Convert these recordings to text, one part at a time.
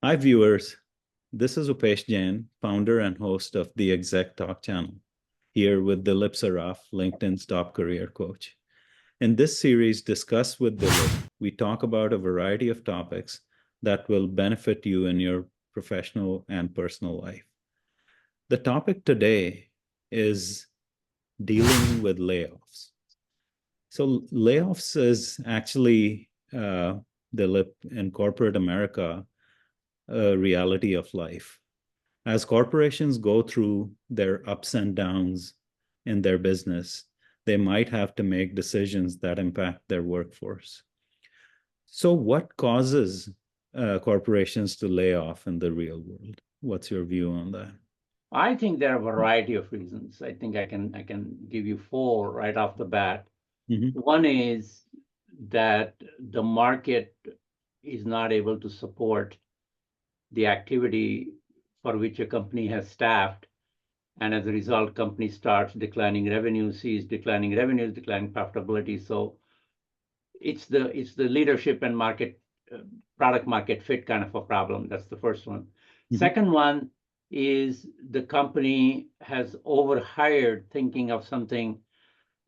Hi, viewers. This is Upesh Jain, founder and host of the Exec Talk channel, here with Dilip Saraf, LinkedIn's top career coach. In this series, Discuss with Dilip, we talk about a variety of topics that will benefit you in your professional and personal life. The topic today is dealing with layoffs. So, layoffs is actually, Dilip, in corporate America, a reality of life. As corporations go through their ups and downs in their business, they might have to make decisions that impact their workforce. So, what causes corporations to lay off in the real world? What's your view on that? I think there are a variety of reasons. I think I can give you four right off the bat. Mm-hmm. One is that the market is not able to support the activity for which a company has staffed, and as a result, company starts declining revenue, sees declining revenues, declining profitability. So it's the leadership and market product market fit kind of a problem. That's the first one. Mm-hmm. Second one is the company has overhired thinking of something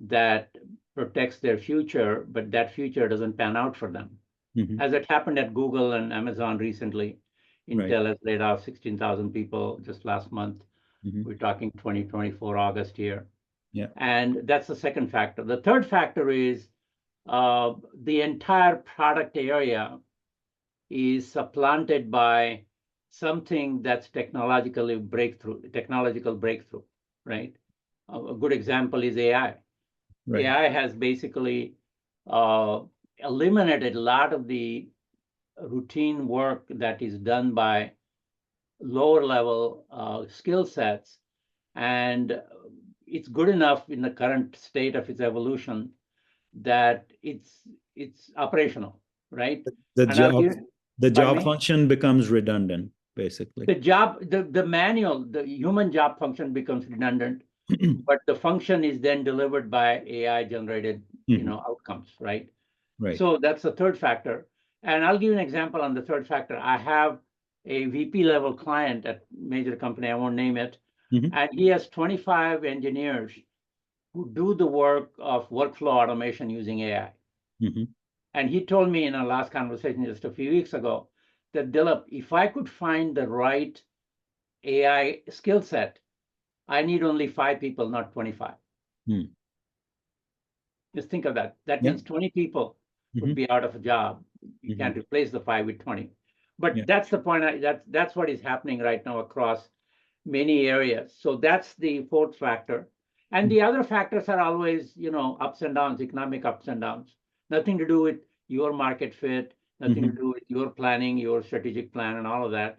that protects their future, but that future doesn't pan out for them. Mm-hmm. As it happened at Google and Amazon recently, Right. Intel has laid off 16,000 people just last month. Mm-hmm. We're talking 2024 August here. Yeah. And that's the second factor. The third factor is the entire product area is supplanted by something that's technological breakthrough, right? A good example is AI. Right. AI has basically eliminated a lot of the routine work that is done by lower level skill sets, and it's good enough in the current state of its evolution that it's operational, right? The And I'll job, give, the pardon job me, function becomes redundant, basically. the human job function becomes redundant, but the function is then delivered by AI generated, Mhm. outcomes, right? Right. So that's the third factor. And I'll give you an example on the third factor. I have a VP level client at major company, I won't name it, Mm-hmm. and he has 25 engineers who do the work of workflow automation using AI. Mm-hmm. And he told me in our last conversation just a few weeks ago that, Dilip, if I could find the right AI skill set, I need only 5 people, not 25. Mm. Just think of that. That Yeah. means 20 people would Mm-hmm. be out of a job. You Mm-hmm. can't replace the 5 with 20. But Yeah. that's the point. That's what is happening right now across many areas. So that's the fourth factor. And the other factors are always, ups and downs, economic ups and downs. Nothing to do with your market fit, nothing to Mm-hmm. do with your planning, your strategic plan, and all of that.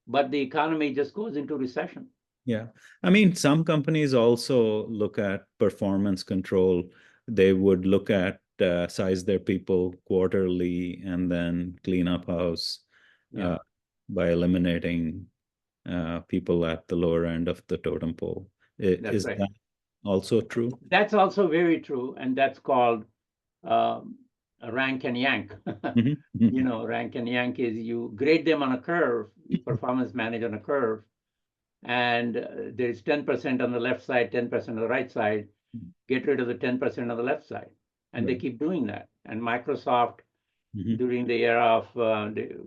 But the economy just goes into recession. Yeah. I mean, some companies also look at performance control. They would look at size their people quarterly and then clean up house Yeah, uh, by eliminating people at the lower end of the totem pole. that's Is right. that also true? That's also very true, and that's called a rank and yank. Mm-hmm. Rank and yank is you grade them on a curve, you performance manage on a curve, and there's 10% on the left side, 10% on the right side. Get rid of the 10% on the left side. And they Right. keep doing that. And Microsoft, Mm-hmm. during the era of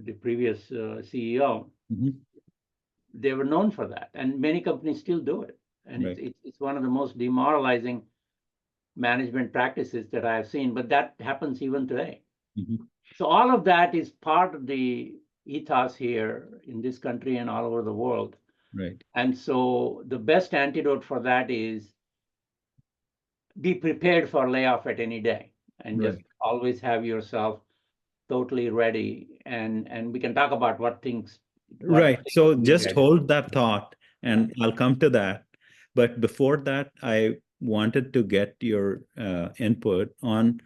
the previous CEO, Mm-hmm. they were known for that. And many companies still do it. And Right. it's one of the most demoralizing management practices that I have seen, but that happens even today. Mm-hmm. So all of that is part of the ethos here in this country and all over the world. Right. And so the best antidote for that is be prepared for layoff at any day and just Right. always have yourself totally ready. And we can talk about what Right. things So to be just ready. hold that thought Yeah. and I'll come to that. But before that, I wanted to get your input on,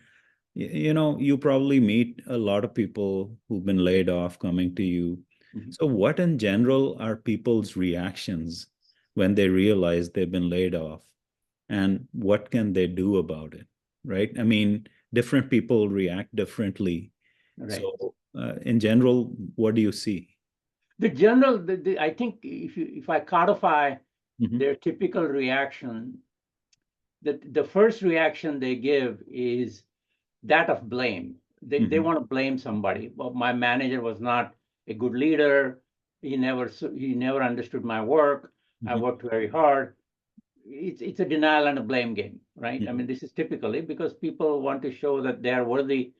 you probably meet a lot of people who've been laid off coming to you. Mhm. So what in general are people's reactions when they realize they've been laid off and what can they do about it? Right. I mean, different people react differently. Right. So in general, what do you see? I think if I codify Mhm. their typical reaction, the first reaction they give is that of blame. They Mhm. want to blame somebody. Well, my manager was not a good leader. He never understood my work. I Mhm. worked very hard. It's a denial and a blame game, right? I Mhm. mean, this is typically because people want to show that they are worthy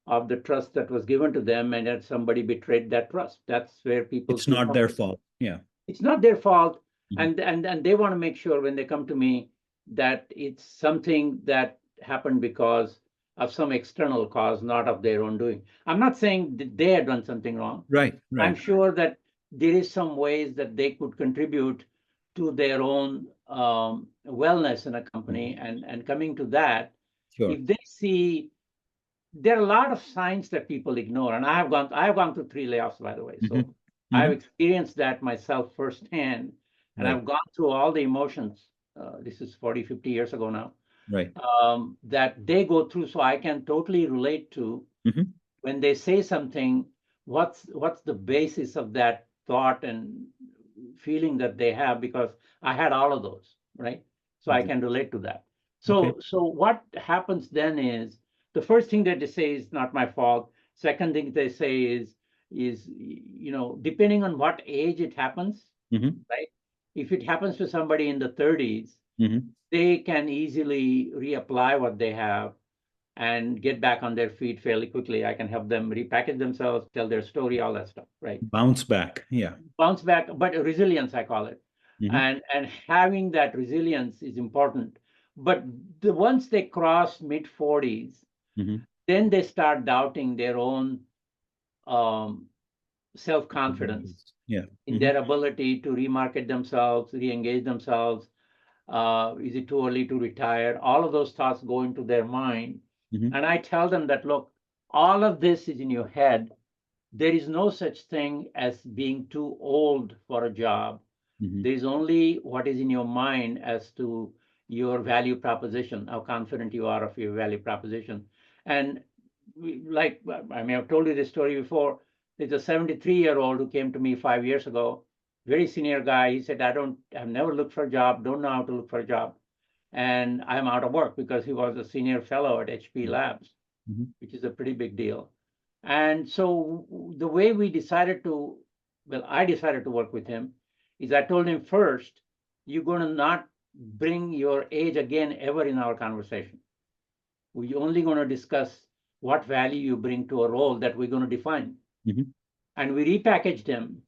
of the trust that was given to them and that somebody betrayed that trust. That's where people It's feel not their comfortable. fault. Yeah. It's not their fault, Mhm. and they want to make sure when they come to me that it's something that happened because of some external cause, not of their own doing. I'm not saying that they had done something wrong. Right. I'm Right. sure that there is some ways that they could contribute to their own wellness in a company, Mhm. and coming to that, Sure. if they see there are a lot of signs that people ignore, and I have gone through 3 layoffs, by the way, Mhm. so I've Mhm. experienced that myself firsthand, and Right. I've gone through all the emotions. This is 40, 50 years ago now, Right. that they go through, so I can totally relate to Mhm. when they say something. What's the basis of that thought and feeling that they have? Because I had all of those, right? So I Exactly. can relate to that. Okay. So what happens then is the first thing that they say is not my fault. Second thing they say is depending on what age it happens, Mhm. right? If it happens to somebody in the 30s, Mhm. they can easily reapply what they have and get back on their feet fairly quickly. I can help them repackage themselves, tell their story, all that stuff, right? Bounce back. Yeah. Bounce back, but resilience, I call it. Mhm. And having that resilience is important. But once they cross mid 40s, Mhm. then they start doubting their own um, self confidence Yeah. in Mhm. their ability to remarket themselves, re engage themselves. Is it too early to retire? All of those thoughts go into their mind. Mhm. And I tell them that, look, all of this is in your head. There is no such thing as being too old for a job. Mhm. There is only what is in your mind as to your value proposition, how confident you are of your value proposition. And like I may have told you this story before, there's a 73-year-old who came to me 5 years ago, very senior guy. He said, I've never looked for a job, don't know how to look for a job. And I'm out of work because he was a senior fellow at HP Labs, Mhm. which is a pretty big deal. And so the way we decided to, well, I decided to work with him is I told him first, you're going to not bring your age again ever in our conversation. We're only going to discuss what value you bring to a role that we're going to define. Mhm. And we repackaged him.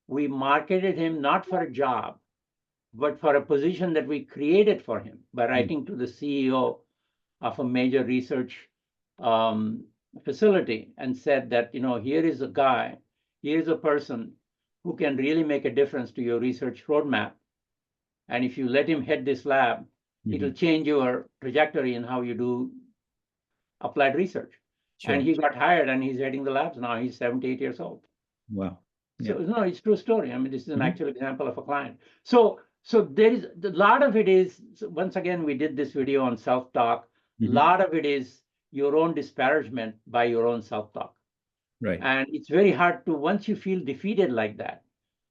We marketed him not for a job, but for a position that we created for him by Mhm. writing to the CEO of a major research um, facility and said that, here is a guy, here is a person who can really make a difference to your research roadmap. And if you let him head this lab, it'll Mhm. change your trajectory in how you do applied research. And Sure. he got hired and he's heading the labs now. He's 78 years old. Wow. So Yeah. no, it's true story. I mean, this is an Mhm. actual example of a client. So there is a lot of it is, once again, we did this video on self-talk. A Mhm. lot of it is your own disparagement by your own self-talk. Right. And it's very hard to, once you feel defeated like that,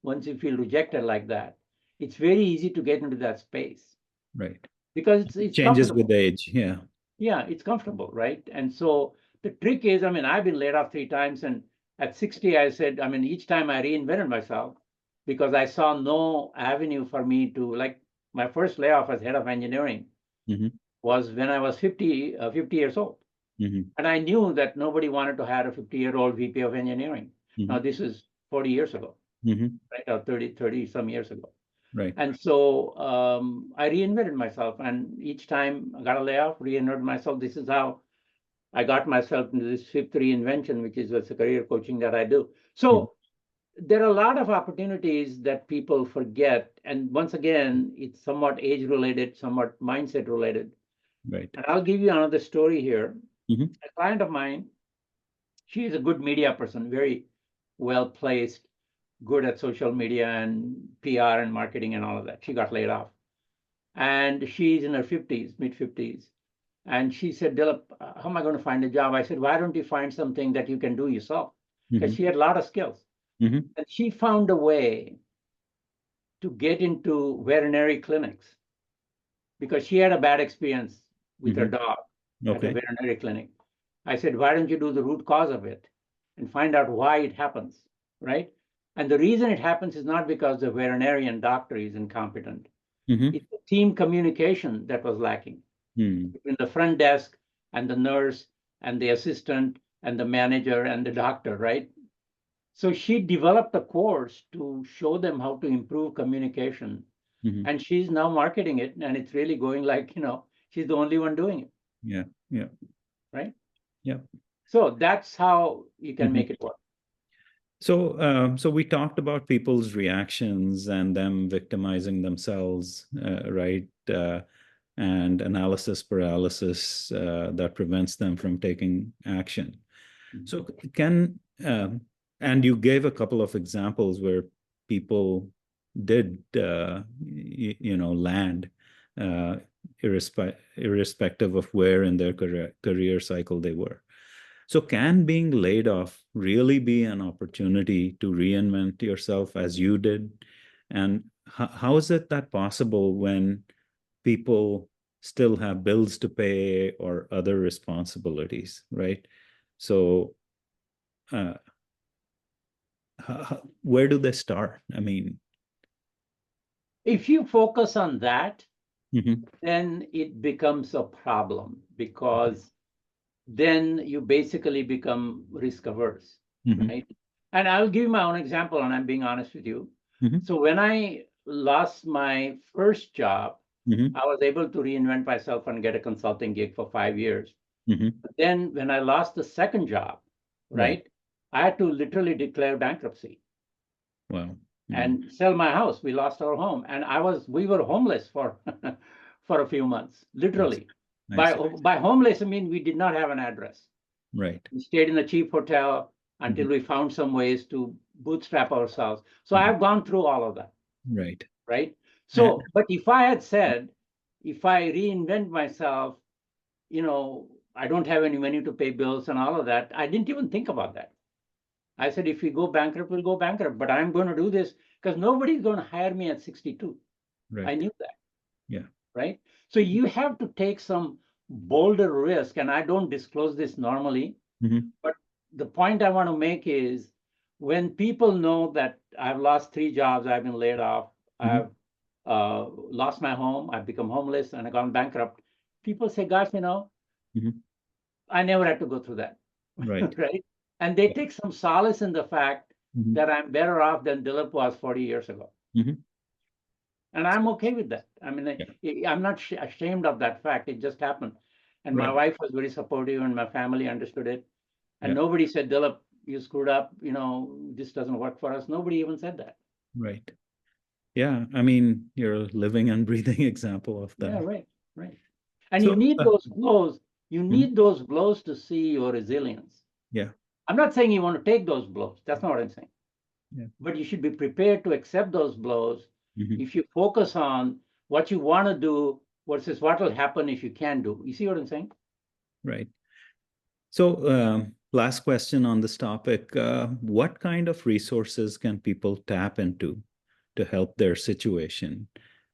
once you feel rejected like that, it's very easy to get into that space Right. because it's Changes with comfortable. age. Yeah. Yeah, it's comfortable, right? And so the trick is, I mean, I've been laid off 3 times, and at 60, I said, I mean, each time I reinvented myself because I saw no avenue for me to, like, my first layoff as head of engineering Mhm. was when I was 50 years old. Mhm. And I knew that nobody wanted to hire a 50-year-old VP of engineering. Now, Mhm. this is 40 years ago, Mhm. right? Or 30 some years ago. Right. And so I reinvented myself. And each time I got a layoff, reinvented myself. This is how I got myself into this fifth reinvention, which is what's the career coaching that I do. Mhm. So there are a lot of opportunities that people forget. And once again, it's somewhat age related, somewhat mindset related. Right. And I'll give you another story here. Mhm. A client of mine, she is a good media person, very well placed, good at social media and PR and marketing and all of that. She got laid off. And she's in her 50s, mid 50s. And she said, Dilip, how am I going to find a job? I said, why don't you find something that you can do yourself? Because Mhm. she had a lot of skills. Mm-hmm. And she found a way to get into veterinary clinics because she had a bad experience with her Mm-hmm. dog at a Okay. veterinary clinic. I said, why don't you do the root cause of it and find out why it happens, right? And the reason it happens is not because the veterinarian doctor is incompetent. Mm-hmm. It's the team communication that was lacking Mm. between the front desk and the nurse and the assistant and the manager and the doctor, right? So she developed a course to show them how to improve communication. Mm-hmm. And she's now marketing it, and it's really going like, she's the only one doing it, Yeah. Yeah. right? Yeah. So that's how you can Mm-hmm. make it work. So we talked about people's reactions and them victimizing themselves, right? And analysis paralysis that prevents them from taking action. Mhm. So can and you gave a couple of examples where people did land uh, irrespective of where in their career cycle they were. So can being laid off really be an opportunity to reinvent yourself as you did? And how is it that possible when people still have bills to pay or other responsibilities, right? So uh, where do they start? I mean, If you focus on that, mhm, then it becomes a problem okay. because then you basically become risk averse, Mhm, right? And I'll give you my own example, and I'm being honest with you. mhm, So when I lost my first job, mhm, I was able to reinvent myself and get a consulting gig for 5 years. mhm. But then when I lost the second job, Right. right, I had to literally declare bankruptcy Wow. Mm, and sell my house. We lost our home, and we were homeless for for a few months, I see. literally. I By see. by homeless, I mean we did not have an address. Right. We stayed in a cheap hotel Mhm, until we found some ways to bootstrap ourselves. So mhm. I've gone through all of that, Right. right? And, So, but if I had said, if I reinvent myself, you know, I don't have any money to pay bills and all of that, I didn't even think about that. I said, if we go bankrupt, we'll go bankrupt, but I'm going to do this because nobody's going to hire me at 62. I right. knew that, Yeah. right? So you have to take some bolder risk, and I don't disclose this normally, Mhm, but the point I want to make is when people know that I've lost 3 jobs, I've been laid off, mhm, I've lost my home, I've become homeless, and I've gone bankrupt, people say, gosh, mhm. I never had to go through that, Right. right? And they Yeah. take some solace in the fact Mhm, that I'm better off than Dilip was 40 years ago. mhm. And I'm okay with that. I mean, Yeah. I'm not ashamed of that fact. It just happened. And my Right. wife was very supportive, and my family understood it. And Yeah. nobody said, Dilip, you screwed up, this doesn't work for us. Nobody even said that. Right. Yeah. I mean, you're a living and breathing example of Yeah, that. right, right. And you So, need those blows. You mhm, need those blows to see your resilience. yeah. I'm not saying you want to take those blows. That's not what I'm saying. Yeah. But you should be prepared to accept those blows Mhm, if you focus on what you want to do versus what will happen if you can do. You see what I'm saying? right. So, last question on this topic. What kind of resources can people tap into to help their situation?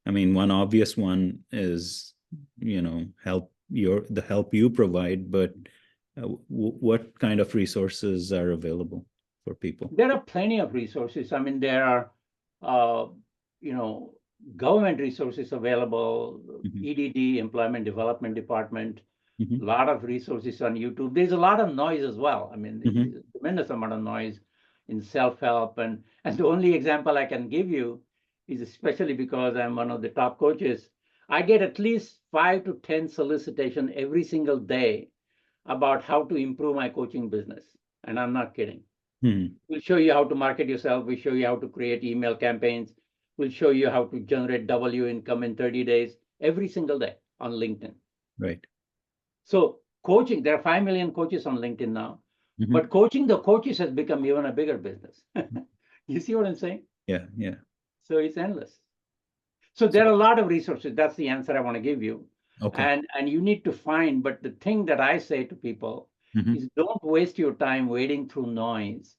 I mean, one obvious one is, the help you provide, but what kind of resources are available for people? There are plenty of resources. I mean, there are, uh, you know, government resources available, Hmm. EDD, Employment Development Department, a Hmm. lot of resources on YouTube. There's a lot of noise as well. I mean, Hmm. there's a tremendous amount of noise in self-help. And the only example I can give you is especially because I'm one of the top coaches, I get at least 5 to 10 solicitation every single day about how to improve my coaching business. And I'm not kidding. Hmm. We'll show you how to market yourself. We'll show you how to create email campaigns. We'll show you how to generate W income in 30 days every single day on LinkedIn. Right. So coaching, there are 5 million coaches on LinkedIn now, Hmm. but coaching the coaches has become even a bigger business. You see what I'm saying? Yeah. Yeah. So it's endless. So So, there are a lot of resources. That's the answer I want to give you. okay. And you need to find, but the thing that I say to people Hmm. is don't waste your time wading through noise.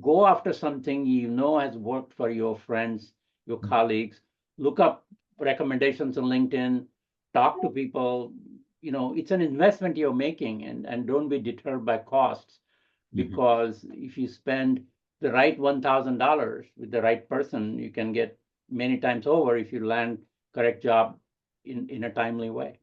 Go after something you know has worked for your friends, your colleagues. Look up recommendations on LinkedIn, talk to people. It's an investment you're making, and don't be deterred by costs, Mhm. because if you spend the right $1,000 with the right person, you can get many times over if you land correct job in a timely way.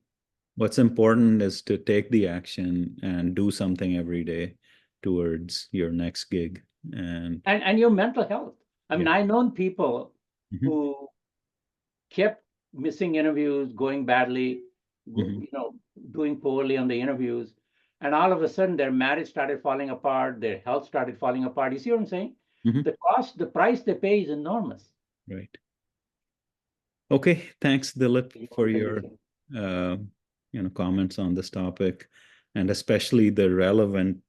What's important is to take the action and do something every day towards your next gig. And And your mental health. I mean, yeah. I known people Mhm. who kept missing interviews, going badly, Mhm. doing poorly on the interviews. And all of a sudden, their marriage started falling apart, their health started falling apart. You see what I'm saying? Mhm. The cost, the price they pay is enormous. Right. Okay. Thanks, Dilip, for Thank you, your sir. uh, comments on this topic, and especially the relevant,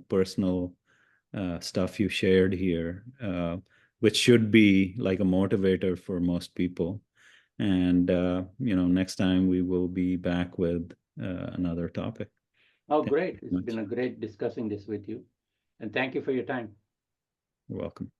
personal stuff you shared here, which should be like a motivator for most people. And next time we will be back with another topic. Oh, Thank great. you It's very been much. a great discussing this with you. And thank you for your time. You're welcome.